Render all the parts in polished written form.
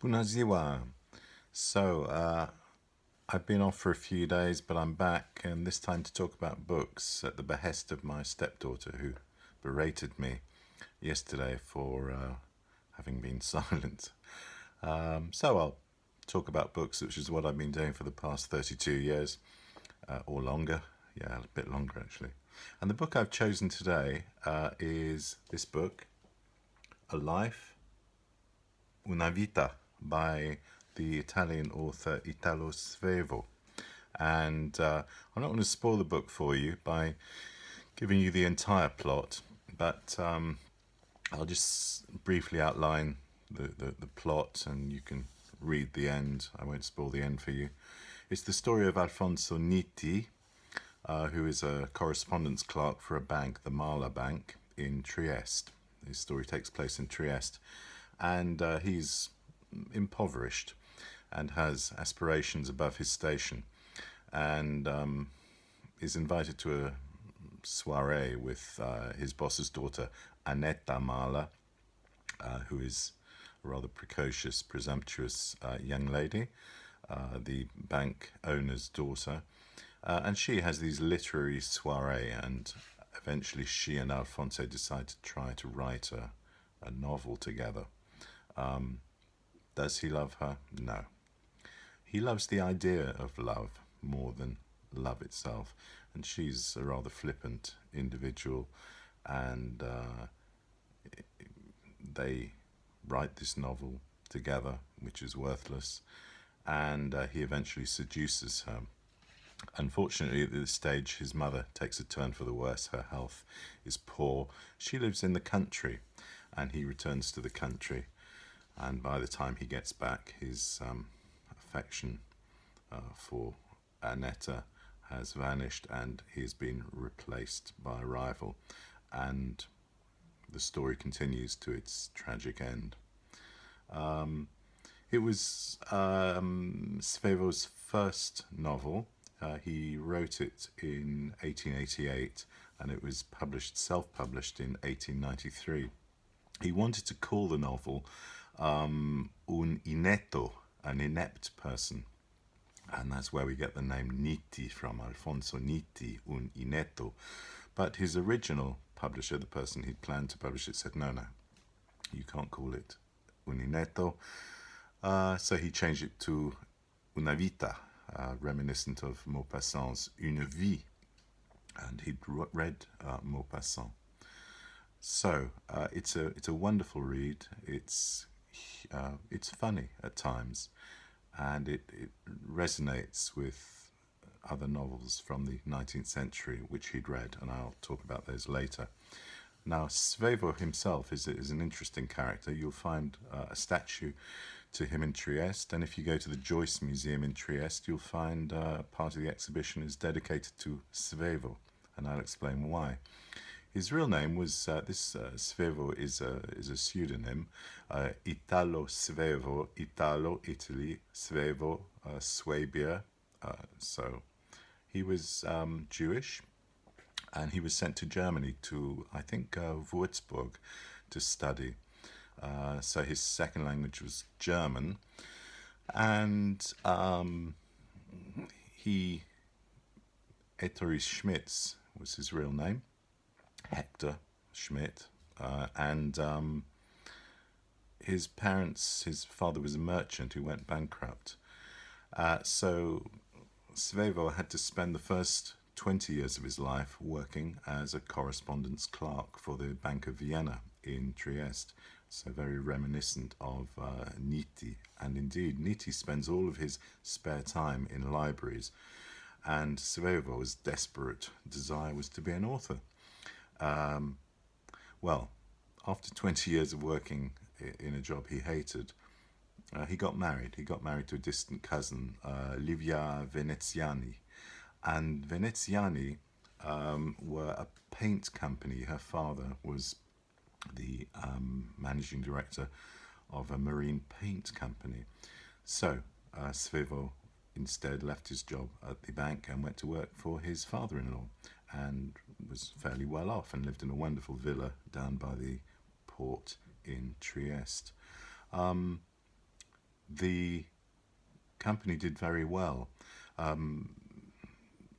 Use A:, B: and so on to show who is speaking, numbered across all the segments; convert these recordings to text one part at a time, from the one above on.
A: Bună ziua. I've been off for a few days, but I'm back, and this time to talk about books at the behest of my stepdaughter, who berated me yesterday for having been silent. So I'll talk about books, which is what I've been doing for the past 32 years, or longer. Yeah, a bit longer actually. And the book I've chosen today is this book, A Life, Una Vita, by the Italian author Italo Svevo. And I'm not going to spoil the book for you by giving you the entire plot, but I'll just briefly outline the plot and you can read the end. I won't spoil the end for you. It's the story of Alfonso Nitti, who is a correspondence clerk for a bank, the Marla Bank, in Trieste. His story takes place in Trieste, and he's impoverished and has aspirations above his station, and is invited to a soiree with his boss's daughter, Annetta Marla, who is a rather precocious, presumptuous young lady, the bank owner's daughter. And she has these literary soirees, and eventually she and Alfonso decide to try to write a novel together. Does he love her? No. He loves the idea of love more than love itself, and she's a rather flippant individual, and they write this novel together, which is worthless, and he eventually seduces her. Unfortunately, at this stage, his mother takes a turn for the worse. Her health is poor. She lives in the country, and he returns to the country. And by the time he gets back, his affection for Annetta has vanished, and he has been replaced by a rival. And the story continues to its tragic end. It was Svevo's first novel. He wrote it in 1888, and it was self-published in 1893. He wanted to call the novel Un Inetto, an inept person, and that's where we get the name Nitti from, Alfonso Nitti, Un Inetto. But his original publisher, the person he'd planned to publish it, said, no, you can't call it Un Inetto. So he changed it to Una Vita, reminiscent of Maupassant's Une Vie, and he'd read Maupassant. So it's a wonderful read. It's funny at times, and it resonates with other novels from the 19th century which he'd read, and I'll talk about those later. Now, Svevo himself is an interesting character. You'll find a statue to him in Trieste, and if you go to the Joyce Museum in Trieste, you'll find part of the exhibition is dedicated to Svevo, and I'll explain why. His real name was Svevo is a pseudonym, Italo Svevo, Italo Italy, Svevo Swabia. So he was Jewish, and he was sent to Germany to, I think, Würzburg to study. So his second language was German, and he Ettore Schmitz was his real name, Hector Schmidt, and his father was a merchant who went bankrupt. So Svevo had to spend the first 20 years of his life working as a correspondence clerk for the Bank of Vienna in Trieste. So very reminiscent of Nitti. And indeed, Nitti spends all of his spare time in libraries, and Svevo's desperate desire was to be an author. Well, after 20 years of working in a job he hated, he got married. He got married to a distant cousin, Livia Veneziani. And Veneziani were a paint company. Her father was the managing director of a marine paint company. So Svevo instead left his job at the bank and went to work for his father-in-law, and was fairly well off and lived in a wonderful villa down by the port in Trieste. The company did very well. Um,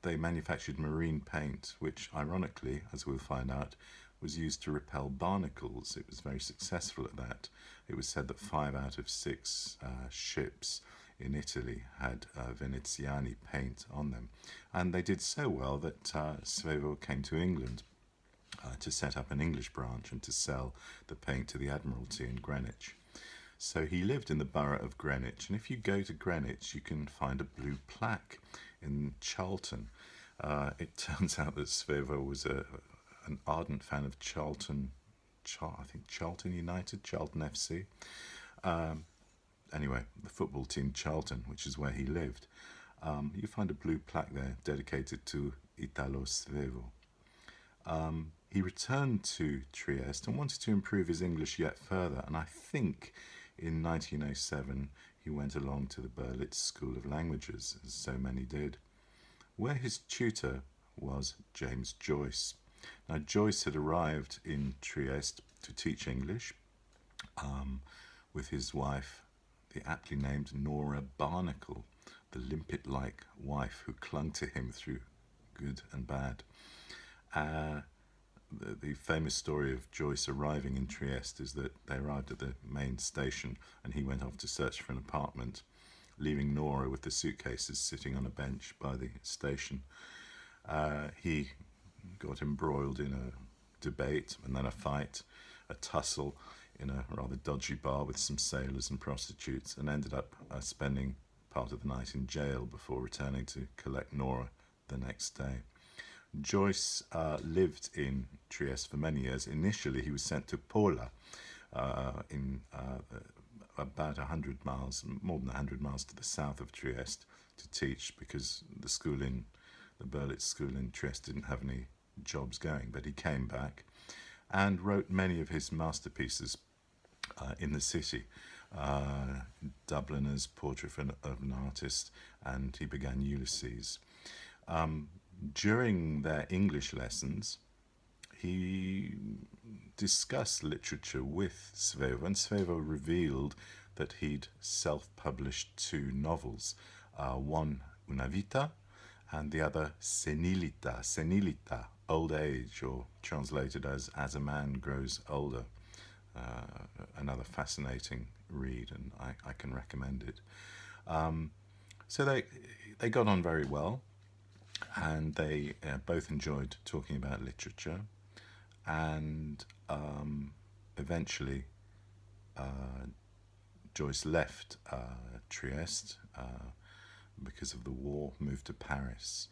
A: they manufactured marine paint, which, ironically, as we'll find out, was used to repel barnacles. It was very successful at that. It was said that 5 out of 6 ships in Italy had Veneziani paint on them. And they did so well that Svevo came to England to set up an English branch and to sell the paint to the Admiralty in Greenwich. So he lived in the borough of Greenwich, and if you go to Greenwich, you can find a blue plaque in Charlton. It turns out that Svevo was an ardent fan of I think Charlton United, Charlton FC. Um, anyway, the football team Charlton, which is where he lived. You find a blue plaque there dedicated to Italo Svevo. He returned to Trieste and wanted to improve his English yet further, and I think in 1907 he went along to the Berlitz School of Languages, as so many did, where his tutor was James Joyce. Now, Joyce had arrived in Trieste to teach English with his wife, the aptly named Nora Barnacle, the limpet-like wife who clung to him through good and bad. The famous story of Joyce arriving in Trieste is that they arrived at the main station and he went off to search for an apartment, leaving Nora with the suitcases sitting on a bench by the station. He got embroiled in a debate and then a fight, a tussle in a rather dodgy bar with some sailors and prostitutes, and ended up spending part of the night in jail before returning to collect Nora the next day. Joyce lived in Trieste for many years. Initially, he was sent to Pola in about 100 miles, more than 100 miles to the south of Trieste to teach, because the Berlitz School in Trieste didn't have any jobs going. But he came back and wrote many of his masterpieces in the city. Dubliner's Portrait of an Artist, and he began Ulysses. During their English lessons, he discussed literature with Svevo, and Svevo revealed that he'd self-published 2 novels, one Una Vita and the other Senilita, old age, or translated as a man grows older. Another fascinating read, and I can recommend it. So they got on very well, and they both enjoyed talking about literature, and eventually Joyce left Trieste because of the war, moved to Paris.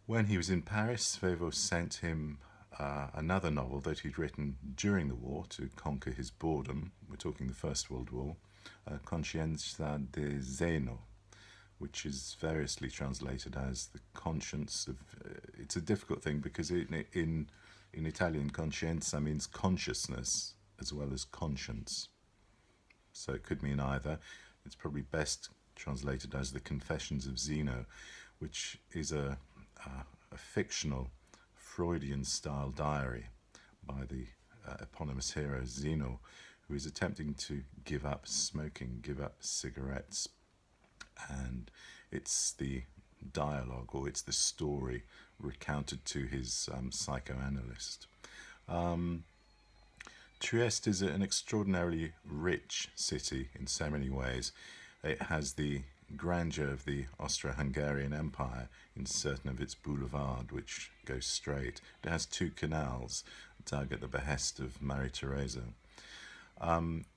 A: When he was in Paris, Svevo sent him another novel that he'd written during the war to conquer his boredom. We're talking the First World War, Conscienza de Zeno, which is variously translated as the conscience of. It's a difficult thing because in Italian, conscienza means consciousness as well as conscience. So it could mean either. It's probably best translated as the Confessions of Zeno, which is a fictional Freudian-style diary by the eponymous hero Zeno, who is attempting to give up smoking, give up cigarettes. And it's the dialogue, or it's the story recounted to his psychoanalyst. Trieste is an extraordinarily rich city in so many ways. It has the grandeur of the Austro-Hungarian Empire in certain of its boulevard, which goes straight. It has 2 canals dug at the behest of Marie Theresa.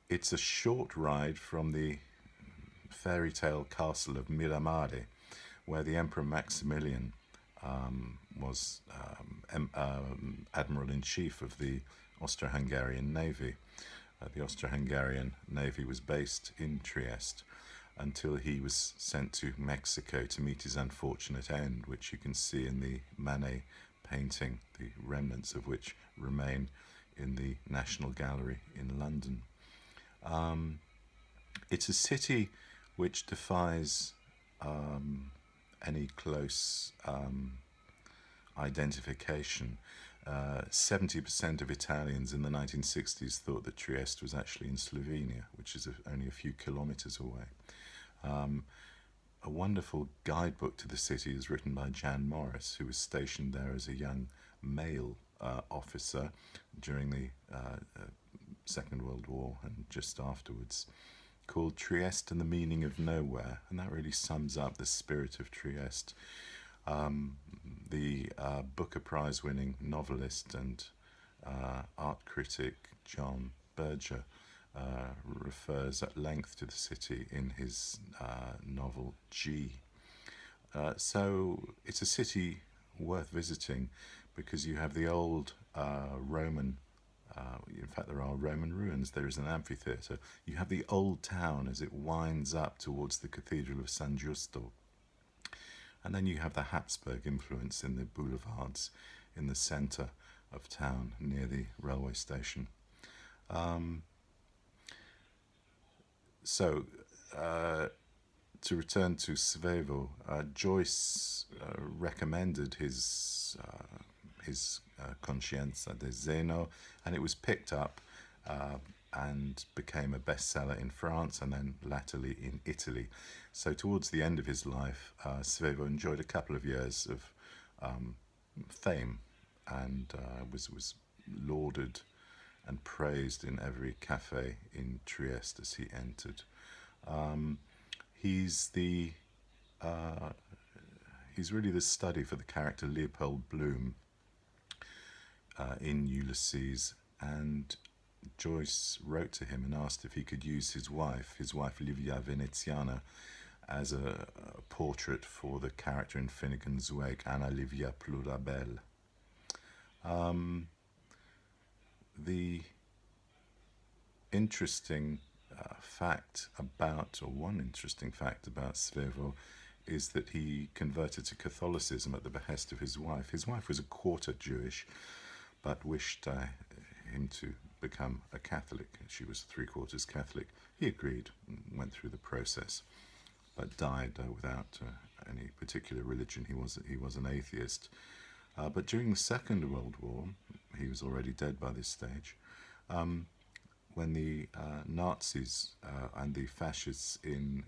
A: It's a short ride from the fairy tale castle of Miramare, where the Emperor Maximilian was Admiral-in-Chief of the Austro-Hungarian Navy. The Austro-Hungarian Navy was based in Trieste until he was sent to Mexico to meet his unfortunate end, which you can see in the Manet painting, the remnants of which remain in the National Gallery in London. It's a city which defies any close identification. 70% of Italians in the 1960s thought that Trieste was actually in Slovenia, which is only a few kilometers away. A wonderful guidebook to the city is written by Jan Morris, who was stationed there as a young male officer during the Second World War and just afterwards, called Trieste and the Meaning of Nowhere, and that really sums up the spirit of Trieste. The Booker Prize-winning novelist and art critic John Berger refers at length to the city in his novel G. So it's a city worth visiting because you have the old Roman, in fact there are Roman ruins, there is an amphitheatre, you have the old town as it winds up towards the Cathedral of San Giusto, and then you have the Habsburg influence in the boulevards in the centre of town near the railway station. So to return to Svevo, Joyce recommended his Conscienza di Zeno, and it was picked up and became a bestseller in France and then latterly in Italy. So towards the end of his life, Svevo enjoyed a couple of years of fame and was lauded and praised in every cafe in Trieste as he entered. He's really the study for the character Leopold Bloom in Ulysses, and Joyce wrote to him and asked if he could use his wife Livia Veneziana, as a portrait for the character in Finnegan's Wake, Anna Livia Plurabelle. The interesting one interesting fact about Svevo is that he converted to Catholicism at the behest of his wife. His wife was a quarter Jewish, but wished him to become a Catholic. She was 3/4 Catholic. He agreed, went through the process, but died without any particular religion. He was an atheist. But during the Second World War, he was already dead by this stage, when the Nazis and the fascists in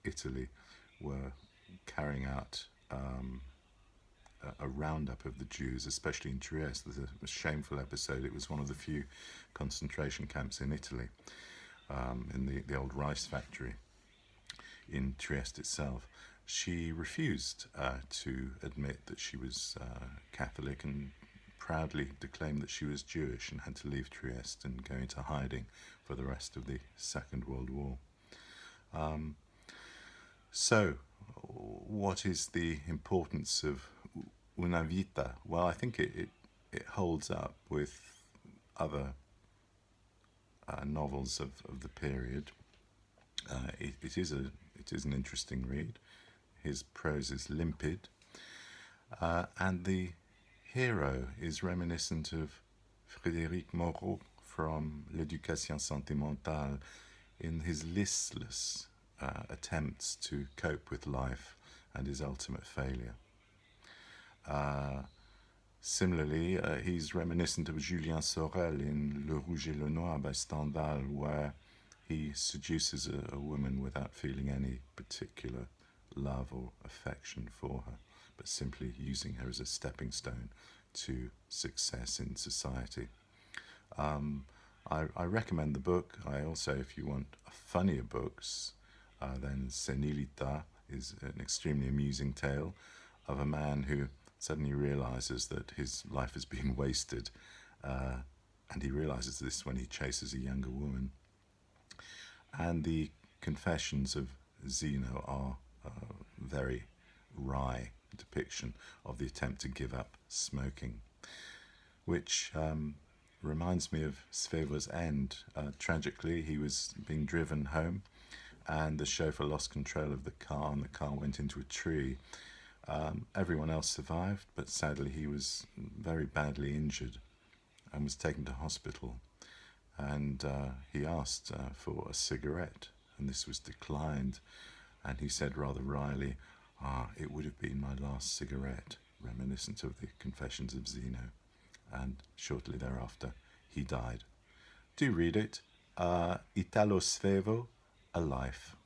A: Italy were carrying out a roundup of the Jews, especially in Trieste. There's a shameful episode. It was one of the few concentration camps in Italy, in the old rice factory in Trieste itself. She refused to admit that she was Catholic and proudly declaimed that she was Jewish, and had to leave Trieste and go into hiding for the rest of the Second World War. So, what is the importance of Una Vita? Well, I think it holds up with other novels of the period. It is an interesting read. His prose is limpid, and the hero is reminiscent of Frédéric Moreau from L'Éducation Sentimentale in his listless attempts to cope with life and his ultimate failure. Similarly, he's reminiscent of Julien Sorel in Le Rouge et le Noir by Stendhal, where he seduces a woman without feeling any particular love or affection for her, but simply using her as a stepping stone to success in society. I recommend the book. I also, if you want funnier books, then Senilita is an extremely amusing tale of a man who suddenly realizes that his life has been wasted, and he realizes this when he chases a younger woman. And the confessions of Zeno are a very wry depiction of the attempt to give up smoking, which reminds me of Svevo's end. Tragically, he was being driven home, and the chauffeur lost control of the car, and the car went into a tree. Everyone else survived, but sadly he was very badly injured and was taken to hospital. And he asked for a cigarette, and this was declined. And he said rather wryly, "It would have been my last cigarette." reminiscent of the Confessions of Zeno, and shortly thereafter he died. Do read it. Italo Svevo, A Life.